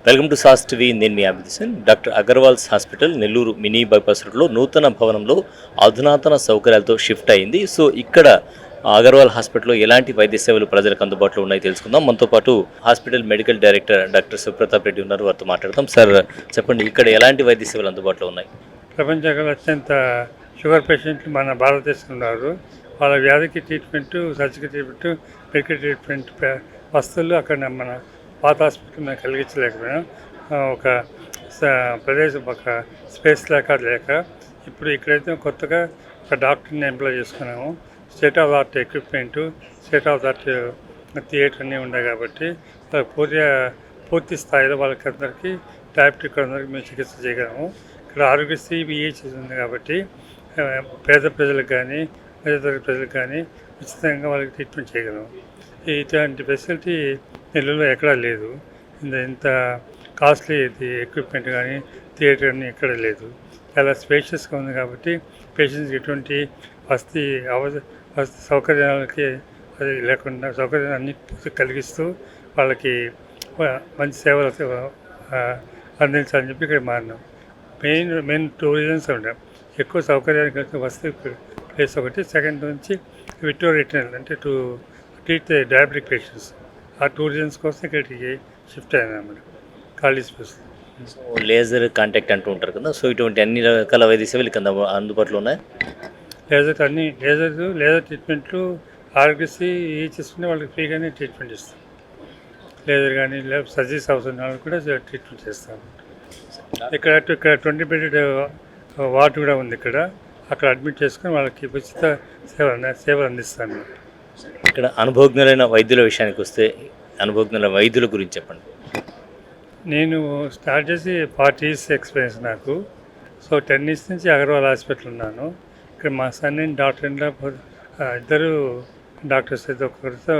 Welcome to సాస్ TV. నేను మీ అభిదిశన్. Doctor Agarwals hospital Nellore mini bypass రోడ్లో నూతన భవనంలో అధునాతన సౌకర్యాలతో షిఫ్ట్ అయింది. సో ఇక్కడ అగర్వాల్ హాస్పిటల్లో ఎలాంటి వైద్య సేవలు ప్రజలకు అందుబాటులో ఉన్నాయి తెలుసుకుందాం. మనతో పాటు hospital medical director doctor Supratap Reddy ఉన్నారు, వారితో మాట్లాడతాం. సార్ చెప్పండి, ఇక్కడ ఎలాంటి వైద్య సేవలు అందుబాటులో ఉన్నాయి? ప్రపంచంలో అత్యంత షుగర్ పేషెంట్లు మన భారతదేశంలో ఉన్నారు. వాళ్ళ వ్యాధికి treatment, surgical treatment, medical treatment వస్తువులు అక్కడ మన పాత హాస్పిటల్ మేము కలిగించలేకపోయినా ఒక ప్రదేశం, ఒక స్పేస్ లేక ఇప్పుడు ఇక్కడైతే కొత్తగా ఒక డాక్టర్ని ఎంప్లాయ్ చేసుకున్నాము. State of art equipment, state of art theatre అన్నీ ఉన్నాయి కాబట్టి పూర్తి స్థాయిలో వాళ్ళకి అందరికీ డయాబెటిక్ అందరికీ మేము చికిత్స చేయగలము. ఇక్కడ ఆరోగ్యశ్రీ ఈహెచ్ఎస్ ఉంది కాబట్టి పేద ప్రజలకు కానీ మధ్యతరగతి ప్రజలకు కానీ ఉచితంగా వాళ్ళకి ట్రీట్మెంట్ చేయగలము. ఇటువంటి ఫెసిలిటీ నెల్లూరులో ఎక్కడా లేదు. ఇంత కాస్ట్లీ ఎక్విప్మెంట్ కానీ థియేటర్ కానీ ఎక్కడ లేదు. చాలా స్పేషియస్గా ఉంది కాబట్టి పేషెంట్స్కి ఎటువంటి వసతి సౌకర్యాలకి అది లేకుండా సౌకర్యాన్ని కలిగిస్తూ వాళ్ళకి మంచి సేవలు అందించాలని చెప్పి ఇక్కడ మారినాం. మెయిన్ 2 రీజన్స్ ఉంటాయి. ఎక్కువ సౌకర్యాన్ని కలిసి వసతి ప్లేస్ ఒకటి, సెకండ్ నుంచి విట్రోరిటనల్ అంటే టు ట్రీట్ డయాబెటిక్ పేషెంట్స్. ఆ 2 రీజన్స్ కోసం ఇక్కడికి షిఫ్ట్ అయినా మేడం ఖాళీ స్పేస్. సో లేజర్ కాంటాక్ట్ అంటూ ఉంటారు కదా, సో ఇటువంటి అన్ని రకాల వైద్య సేవలు కింద అందుబాటులో ఉన్నాయి. లేజర్ ట్రీట్మెంట్లు ఆరోగ్యశ్రీ చేసుకునే వాళ్ళకి ఫ్రీగానే ట్రీట్మెంట్ ఇస్తాం. లేజర్ కానీ సర్జరీస్ అవసరం వాళ్ళకి కూడా ట్రీట్మెంట్ చేస్తాం. ఇక్కడ 20 బెడ్ వార్డు కూడా ఉంది. అక్కడ అడ్మిట్ చేసుకుని వాళ్ళకి ఉచిత సేవలు అందిస్తాను. ఇక్కడ అనుభవజ్ఞులైన వైద్యుల విషయానికి వస్తే, అనుభవజ్ఞుల వైద్యుల గురించి చెప్పండి. నేను స్టార్ట్ చేసి 40 years ఎక్స్పీరియన్స్ నాకు. సో 10 years నుంచి అగర్వాల్ హాస్పిటల్ ఉన్నాను. ఇక్కడ మా సన్ అండ్ డాక్టర్ ఇద్దరు డాక్టర్స్ అయితే, ఒకరితో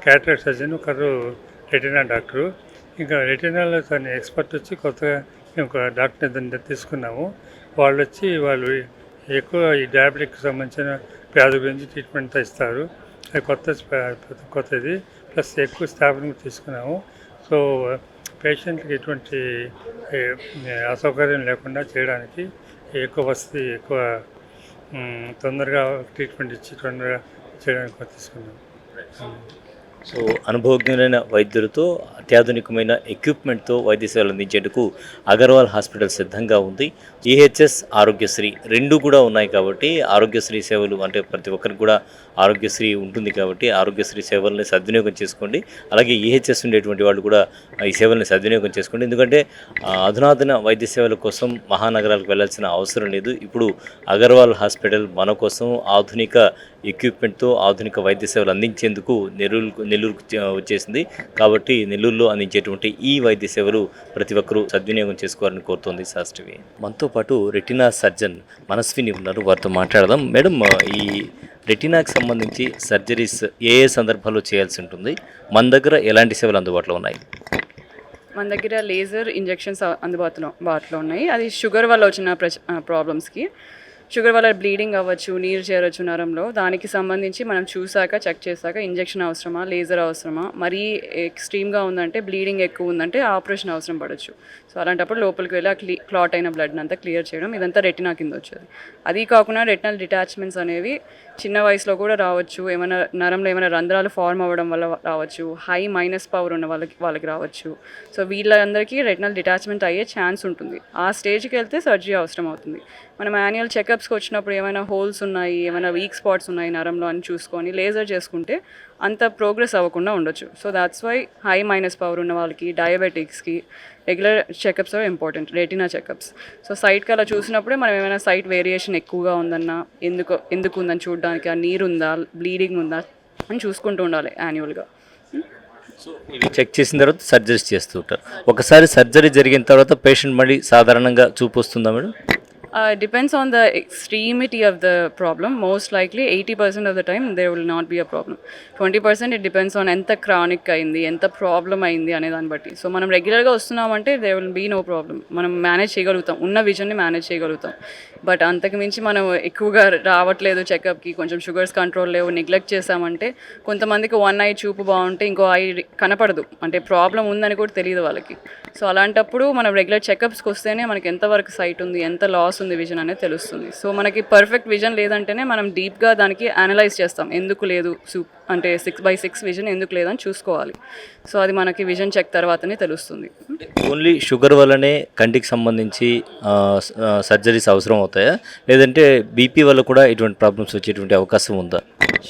క్యాటరాక్ట్ సర్జన్, ఒకరు రెటినా డాక్టరు. ఇంకా రెటినాలో తన ఎక్స్పర్ట్ వచ్చి కొత్తగా మేము ఒక డాక్టర్ తీసుకున్నాము. వాళ్ళు ఎక్కువ ఈ డయాబెటిక్కి సంబంధించిన వ్యాధి గురించి ట్రీట్మెంట్ ఇస్తారు. అది కొత్తది ప్లస్ ఎక్కువ స్టాఫ్ని తీసుకున్నాము. సో పేషెంట్కి ఎటువంటి అసౌకర్యం లేకుండా చేయడానికి ఎక్కువ వసతి, ఎక్కువ తొందరగా ట్రీట్మెంట్ ఇచ్చి తొందరగా చేయడానికి తీసుకున్నాము. సో అనుభవజ్ఞులైన వైద్యులతో అత్యాధునికమైన ఎక్విప్మెంట్తో వైద్య సేవలు అందించేందుకు అగర్వాల్ హాస్పిటల్ సిద్ధంగా ఉంది. ఈహెచ్ఎస్, ఆరోగ్యశ్రీ రెండు కూడా ఉన్నాయి కాబట్టి ఆరోగ్యశ్రీ సేవలు అంటే ప్రతి ఒక్కరికి కూడా ఆరోగ్యశ్రీ ఉంటుంది కాబట్టి ఆరోగ్యశ్రీ సేవల్ని సద్వినియోగం చేసుకోండి. అలాగే ఈహెచ్ఎస్ ఉండేటువంటి వాళ్ళు కూడా ఈ సేవల్ని సద్వినియోగం చేసుకోండి. ఎందుకంటే అధునాతన వైద్య సేవల కోసం మహానగరాలకు వెళ్లాల్సిన అవసరం లేదు. ఇప్పుడు అగర్వాల్ హాస్పిటల్ మన కోసం ఆధునిక ఎక్విప్మెంట్తో ఆధునిక వైద్య సేవలు అందించేందుకు నెల్లూరుకు వచ్చేసింది. కాబట్టి నెల్లూరులో అందించేటువంటి ఈ వైద్య సేవలు ప్రతి ఒక్కరూ సద్వినియోగం చేసుకోవాలని కోరుతోంది సాస్ టీవీ. మనతో పాటు రెటినా సర్జన్ మనస్విని ఉన్నారు, వారితో మాట్లాడదాం. మేడం, ఈ రెటినాకి సంబంధించి సర్జరీస్ ఏ సందర్భాల్లో చేయాల్సి ఉంటుంది? మన దగ్గర ఎలాంటి సేవలు అందుబాటులో ఉన్నాయి? మన దగ్గర లేజర్ ఇంజెక్షన్స్ అందుబాటులో ఉన్నాయి. అది షుగర్ వల్ల వచ్చిన ప్రాబ్లమ్స్కి, షుగర్ వల్ల బ్లీడింగ్ అవ్వచ్చు, నీరు చేరవచ్చు నరంలో, దానికి సంబంధించి మనం చెక్ చేశాక ఇంజెక్షన్ అవసరమా, లేజర్ అవసరమా, మరీ ఎక్స్ట్రీమ్గా ఉందంటే, బ్లీడింగ్ ఎక్కువ ఉందంటే ఆపరేషన్ అవసరం పడవచ్చు. సో అలాంటప్పుడు లోపలికి వెళ్ళి ఆ క్లాట్ అయిన బ్లడ్ని అంతా క్లియర్ చేయడం, ఇదంతా రెటినా కింద వచ్చేది. అది కాకుండా రెటినల్ డిటాచ్మెంట్స్ అనేవి చిన్న వయసులో కూడా రావచ్చు. ఏమైనా నరంలో ఏమైనా రంధ్రాలు ఫార్మ్ అవ్వడం వల్ల రావచ్చు, హై మైనస్ పవర్ ఉన్న వాళ్ళకి రావచ్చు. సో వీళ్ళందరికీ రెటినల్ డిటాచ్మెంట్ అయ్యే ఛాన్స్ ఉంటుంది. ఆ స్టేజ్కి వెళ్తే సర్జరీ అవసరం అవుతుంది. మనం యాన్యువల్ చెకప్స్కి వచ్చినప్పుడు ఏమైనా హోల్స్ ఉన్నాయి, ఏమైనా వీక్ స్పాట్స్ ఉన్నాయి నరంలో అని చూసుకొని లేజర్ చేసుకుంటే అంత ప్రోగ్రెస్ అవ్వకుండా ఉండొచ్చు. So that's why high minus power ఉన్న వాళ్ళకి, డయాబెటిక్స్కి regular checkups are important, retina checkups. So సైట్కి అలా చూసినప్పుడే మనం ఏమైనా సైట్ వేరియేషన్ ఎక్కువగా ఉందన్నా, ఎందుకు ఉందని చూడడానికి, ఆ నీరు ఉందా, బ్లీడింగ్ ఉందా అని చూసుకుంటూ ఉండాలి యాన్యువల్గా. సో ఇవి చెక్ చేసిన తర్వాత సర్జరీస్ చేస్తూ ఉంటారు. ఒకసారి సర్జరీ జరిగిన తర్వాత పేషెంట్ మళ్ళీ సాధారణంగా చూపు వస్తుందా madam? Depends on the extremity of the problem. Most likely 80% of the time there will not be a problem. 20% it depends on ఎంత క్రానిక్ అయింది, ఎంత ప్రాబ్లం అయింది అనే దాన్ని బట్టి. సో మనం రెగ్యులర్గా వస్తున్నామంటే they will be no problem, మనం మేనేజ్ చేయగలుగుతాం, ఉన్న విజన్ని మేనేజ్ చేయగలుగుతాం. బట్ అంతకు మించి మనం ఎక్కువగా రావట్లేదు చెకప్కి, కొంచెం షుగర్స్ కంట్రోల్ లేవు, నెగ్లెక్ట్ చేసామంటే కొంతమందికి వన్ ఐ చూపు బాగుంటే ఇంకో ఐ కనపడదు, అంటే ప్రాబ్లం ఉందని కూడా తెలియదు వాళ్ళకి. సో అలాంటప్పుడు మనం రెగ్యులర్ చెకప్స్కి వస్తేనే మనకి ఎంతవరకు సైట్ ఉంది, ఎంత లాస్ ఉంది విజన్ అనేది తెలుస్తుంది. సో మనకి పర్ఫెక్ట్ విజన్ లేదంటేనే మనం డీప్గా దానికి అనలైజ్ చేస్తాం, ఎందుకు లేదు అంటే 6/6 విజన్ ఎందుకు లేదని చూసుకోవాలి. సో అది మనకి విజన్ చెక్ తర్వాతనే తెలుస్తుంది. ఓన్లీ షుగర్ వల్లనే కంటికి సంబంధించి సర్జరీస్ అవసరం అవుతాయా, లేదంటే బీపీ వల్ల కూడా ఇటువంటి ప్రాబ్లమ్స్ వచ్చేటువంటి అవకాశం ఉందా?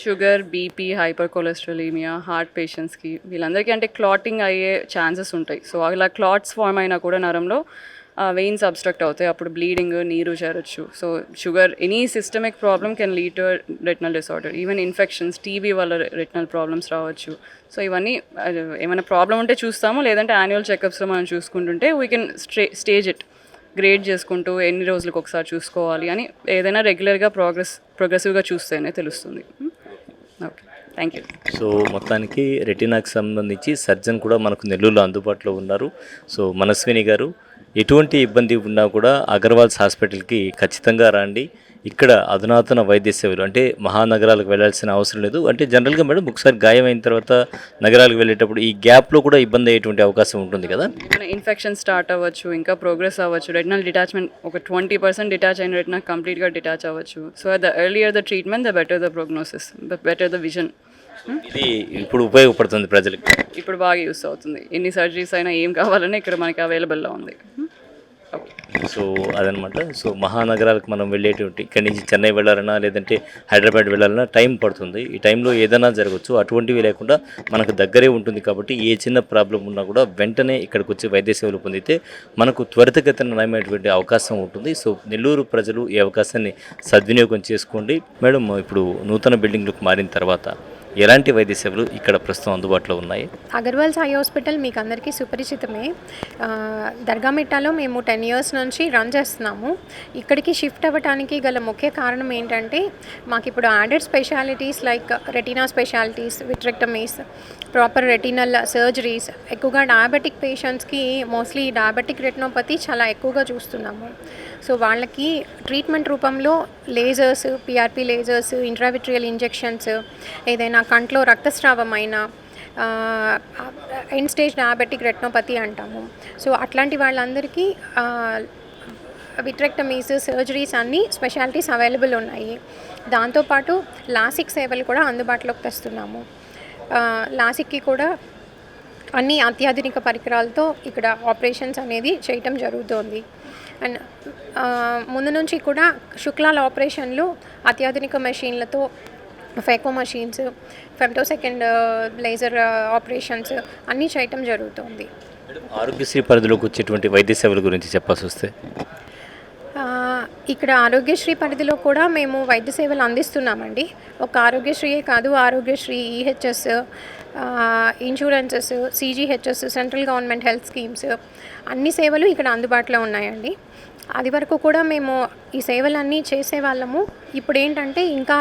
షుగర్, బీపీ, హైపర్ కొలెస్ట్రాలీమియా, హార్ట్ పేషెంట్స్కి వీళ్ళందరికీ అంటే క్లాటింగ్ అయ్యే ఛాన్సెస్ ఉంటాయి. సో అలా క్లాట్స్ ఫామ్ అయినా కూడా నరంలో వెయిన్స్ అబ్స్ట్రక్ట్ అవుతాయి, అప్పుడు బ్లీడింగ్, నీరు చేరొచ్చు. So sugar, any systemic problem can lead to retinal disorder. Even infections, TB వల్ల రెటినల్ ప్రాబ్లమ్స్ రావచ్చు. సో ఇవన్నీ ఏమైనా ప్రాబ్లం ఉంటే చూస్తాము, లేదంటే యాన్యువల్ చెకప్స్లో మనం చూసుకుంటుంటే we can stage it, grade చేసుకుంటూ ఎన్ని రోజులకు ఒకసారి చూసుకోవాలి అని ఏదైనా రెగ్యులర్గా ప్రోగ్రెసివ్గా చూస్తేనే తెలుస్తుంది. Okay, thank you. సో మొత్తానికి రెటీనాకి సంబంధించి సర్జన్ కూడా మనకు నెల్లూరులో అందుబాటులో ఉన్నారు. సో మనస్విని గారు, ఎటువంటి ఇబ్బంది ఉన్నా కూడా అగర్వాల్స్ హాస్పిటల్కి ఖచ్చితంగా రండి. ఇక్కడ అధునాతన వైద్య సేవలు, అంటే మహానగరాలకు వెళ్ళాల్సిన అవసరం లేదు. అంటే జనరల్గా మేడం ఒకసారి గాయం అయిన తర్వాత నగరాలకు వెళ్ళేటప్పుడు ఈ గ్యాప్లో కూడా ఇబ్బంది అయ్యేటువంటి అవకాశం ఉంటుంది కదా. ఇన్ఫెక్షన్ స్టార్ట్ అవ్వచ్చు, ఇంకా ప్రోగ్రెస్ అవ్వచ్చు, రెటినల్ డిటాచ్మెంట్ ఒక 20% డిటాచ్ అయిన రెటినా కంప్లీట్గా డిటాచ్ అవ్వచ్చు. So the earlier the treatment the better the prognosis, the better the vision. ఇది ఇప్పుడు ఉపయోగపడుతుంది ప్రజలకు, ఇప్పుడు బాగా యూస్ అవుతుంది. ఎన్ని సర్జరీస్ అయినా ఏం కావాలన్నా ఇక్కడ మనకి అవైలబుల్లో ఉంది. ఓకే, సో అదనమాట. సో మహానగరాలకు మనం వెళ్ళేటువంటి ఇక్కడి నుంచి చెన్నై వెళ్ళాలన్నా లేదంటే హైదరాబాద్ వెళ్ళాలన్నా టైం పడుతుంది. ఈ టైంలో ఏదైనా జరగచ్చు, అటువంటివి లేకుండా మనకు దగ్గరే ఉంటుంది కాబట్టి ఏ చిన్న ప్రాబ్లం ఉన్నా కూడా వెంటనే ఇక్కడికి వచ్చి వైద్య సేవలు పొందితే మనకు త్వరితగతిన నయమైనటువంటి అవకాశం ఉంటుంది. సో నెల్లూరు ప్రజలు ఈ అవకాశాన్ని సద్వినియోగం చేసుకోండి. మేడం, ఇప్పుడు నూతన బిల్డింగ్లకు మారిన తర్వాత ఎలాంటి వైద్య సేవలు ఇక్కడ ప్రస్తుతం అందుబాటులో ఉన్నాయి? అగర్వాల్స్ ఐ హాస్పిటల్ మీకు అందరికీ సుపరిచితమే. దర్గామిట్టాలో మేము 10 years నుంచి రన్ చేస్తున్నాము. ఇక్కడికి షిఫ్ట్ అవ్వడానికి గల ముఖ్య కారణం ఏంటంటే మాకు ఇప్పుడు added specialities like retina specialities, vitrectomies, proper retinal surgeries, ఎక్కువగా డయాబెటిక్ పేషెంట్స్కి మోస్ట్లీ డయాబెటిక్ రెటినోపతి చాలా ఎక్కువగా చూస్తున్నాము. సో వాళ్ళకి ట్రీట్మెంట్ రూపంలో lasers, PRP lasers, intravitreal injections, ఏదైనా కంట్లో రక్తస్రావమైన ఎండ్ స్టేజ్ డయాబెటిక్ రెటినోపతి అంటాము. సో అట్లాంటి వాళ్ళందరికీ విట్రెక్టమీస్, సర్జరీస్ అన్ని స్పెషాలిటీస్ అవైలబుల్ ఉన్నాయి. దాంతోపాటు లాసిక్ సేవలు కూడా అందుబాటులోకి తెస్తున్నాము. లాసిక్కి కూడా అన్ని అత్యాధునిక పరికరాలతో ఇక్కడ ఆపరేషన్స్ అనేది చేయటం జరుగుతోంది. అండ్ ముందు నుంచి కూడా శుక్లాల ఆపరేషన్లు అత్యాధునిక మెషిన్లతో, ఫెకో మషీన్స్, ఫెమ్టోసెకండ్ లేజర్ ఆపరేషన్స్ అన్నీ చేయటం జరుగుతుంది. ఆరోగ్యశ్రీ పరిధిలోకి వచ్చేటువంటి వైద్య సేవల గురించి చెప్పాల్సి వస్తే, ఇక్కడ ఆరోగ్యశ్రీ పరిధిలో కూడా మేము వైద్య సేవలు అందిస్తున్నామండి. ఒక ఆరోగ్యశ్రీయే కాదు, Aarogyasri, EHS, insurances, CGHS, central government health schemes అన్ని సేవలు ఇక్కడ అందుబాటులో ఉన్నాయండి. అది వరకు కూడా మేము ఈ సేవలన్నీ చేసేవాళ్ళము. ఇప్పుడు ఏంటంటే ఇంకా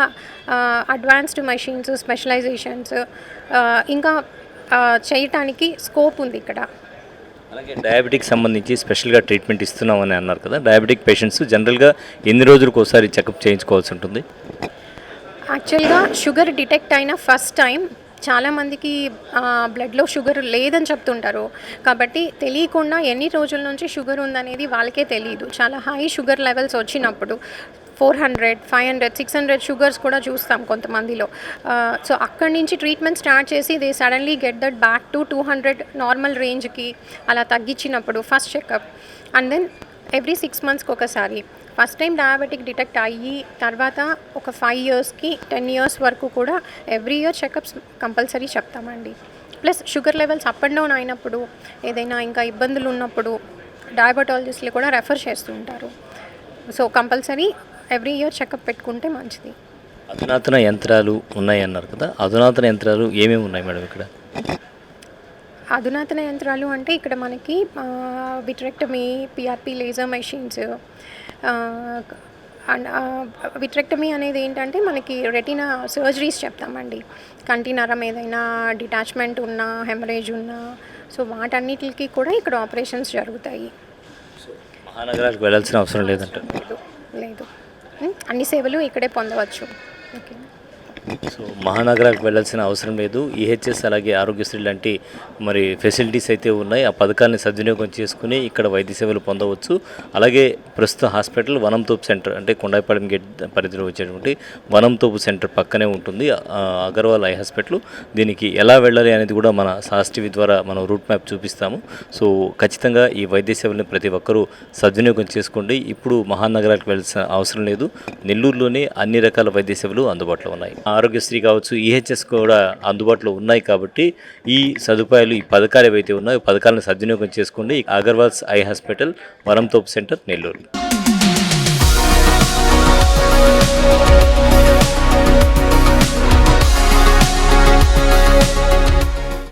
అడ్వాన్స్డ్ మెషిన్స్, స్పెషలైజేషన్స్ ఇంకా చేయటానికి స్కోప్ ఉంది ఇక్కడ. అలాగే డయాబెటిక్ సంబంధించి స్పెషల్గా ట్రీట్మెంట్ ఇస్తున్నామని అన్నారు కదా. డయాబెటిక్ పేషెంట్స్ జనరల్గా ఎన్ని రోజులకు ఒకసారి చెకప్ చేయించుకోవాల్సి ఉంటుంది? యాక్చువల్గా షుగర్ డిటెక్ట్ అయిన ఫస్ట్ టైం చాలామందికి బ్లడ్లో షుగర్ లేదని చెప్తుంటారు. కాబట్టి తెలియకుండా ఎన్ని రోజుల నుంచి షుగర్ ఉందనేది వాళ్ళకే తెలియదు. చాలా హై షుగర్ లెవెల్స్ వచ్చినప్పుడు 400, 500, 600 షుగర్స్ కూడా చూస్తాం కొంతమందిలో. సో అక్కడి నుంచి ట్రీట్మెంట్ స్టార్ట్ చేసి they suddenly get that back to 200 normal రేంజ్కి అలా తగ్గించినప్పుడు first checkup, and then every 6 monthsకి ఒకసారి ఫస్ట్ టైం డయాబెటిక్ డిటెక్ట్ అయ్యి తర్వాత ఒక 5 yearsకి 10 years వరకు కూడా ఎవ్రీ ఇయర్ చెకప్స్ కంపల్సరీ చెప్తామండి. Plus sugar levels up and down అయినప్పుడు, ఏదైనా ఇంకా ఇబ్బందులు ఉన్నప్పుడు డయాబెటాలజిస్ట్లు కూడా రెఫర్ చేస్తూ ఉంటారు. So compulsory every year checkup పెట్టుకుంటే మంచిది. అధునాతన యంత్రాలు ఉన్నాయి అన్నారు కదా, అధునాతన యంత్రాలు ఏమేమి ఉన్నాయి మేడం ఇక్కడ? అధునాతన యంత్రాలు అంటే ఇక్కడ మనకి vitrectomy, PRP laser machines. And vitrectomy అనేది ఏంటంటే మనకి రెటీనా సర్జరీస్ చెప్తామండి. కంటి నరం ఏదైనా డిటాచ్మెంట్ ఉన్నా, హెమరేజ్ ఉన్నా, సో వాటన్నిటికి కూడా ఇక్కడ ఆపరేషన్స్ జరుగుతాయి. మహానగరాలకు వెళ్ళాల్సిన అవసరం లేదంట. లేదు లేదు, అన్ని సేవలు ఇక్కడే పొందవచ్చు. ఓకే. సో మహానగరాలకు వెళ్ళాల్సిన అవసరం లేదు. ఈహెచ్ఎస్ అలాగే ఆరోగ్యశ్రీ లాంటి మరి ఫెసిలిటీస్ అయితే ఉన్నాయి. ఆ పథకాన్ని సద్వినియోగం చేసుకుని ఇక్కడ వైద్య సేవలు పొందవచ్చు. అలాగే ప్రస్తుత హాస్పిటల్ వనంతోపు సెంటర్ అంటే కొండాయిపాలెం గేట్ పరిధిలో వచ్చేటువంటి వనంతోపు సెంటర్ పక్కనే ఉంటుంది అగర్వాల్ ఐ హాస్పిటల్. దీనికి ఎలా వెళ్ళాలి అనేది కూడా మన సాస్ టీవీ ద్వారా మనం రూట్ మ్యాప్ చూపిస్తాము. సో ఖచ్చితంగా ఈ వైద్య సేవలను ప్రతి ఒక్కరూ సద్వినియోగం చేసుకోండి. ఇప్పుడు మహానగరాలకు వెళ్ళాల్సిన అవసరం లేదు. నెల్లూరులోనే అన్ని రకాల వైద్య సేవలు అందుబాటులో ఉన్నాయి. ఆరోగ్యశ్రీ కావచ్చు, ఈహెచ్ఎస్ కూడా అందుబాటులో ఉన్నాయి. కాబట్టి ఈ సదుపాయాలు, ఈ పథకాలు ఏవైతే ఉన్నాయో పథకాలను సద్వినియోగం చేసుకోండి. Agarwals eye hospital, Varanthopu centre, Nellore.